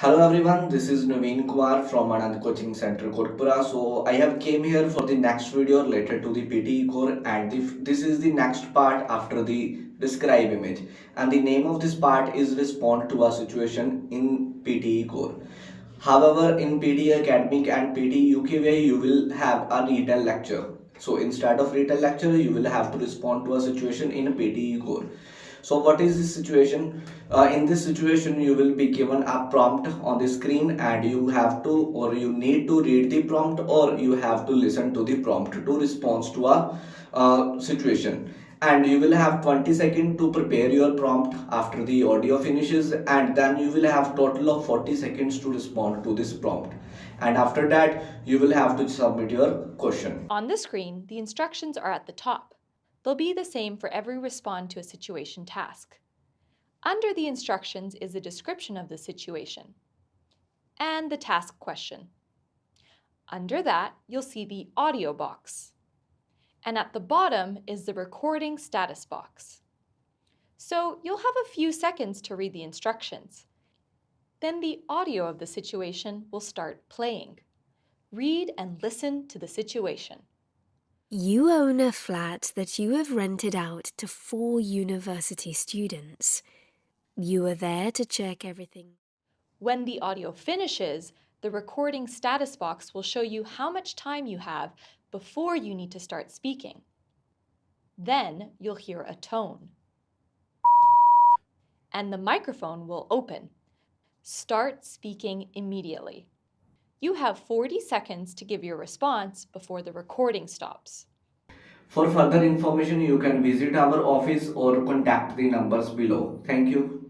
Hello everyone, this is Naveen Kumar from Anand Coaching Center, Kotkapura. So I have came here for the next video related to the PTE core, and this is the next part after the describe image. And the name of this part is respond to a situation in PTE core. However, in PTE Academic and PTE UKWay, you will have a written lecture. So instead of written lecture, you will have to respond to a situation in a PTE core. So what is this situation? In this situation, you will be given a prompt on the screen, and you have to or you need to read the prompt, or you have to listen to the prompt to respond to a situation. And you will have 20 seconds to prepare your prompt after the audio finishes, and then you will have total of 40 seconds to respond to this prompt, and after that you will have to submit your question. On the screen, the instructions are at the top. They'll be the same for every respond to a situation task. Under the instructions is a description of the situation and the task question. Under that, you'll see the audio box. And at the bottom is the recording status box. So you'll have a few seconds to read the instructions. Then the audio of the situation will start playing. Read and listen to the situation. You own a flat that you have rented out to 4 university students. You are there to check everything. When the audio finishes, the recording status box will show you how much time you have before you need to start speaking. Then you'll hear a tone. And the microphone will open. Start speaking immediately. You have 40 seconds to give your response before the recording stops. For further information, you can visit our office or contact the numbers below. Thank you.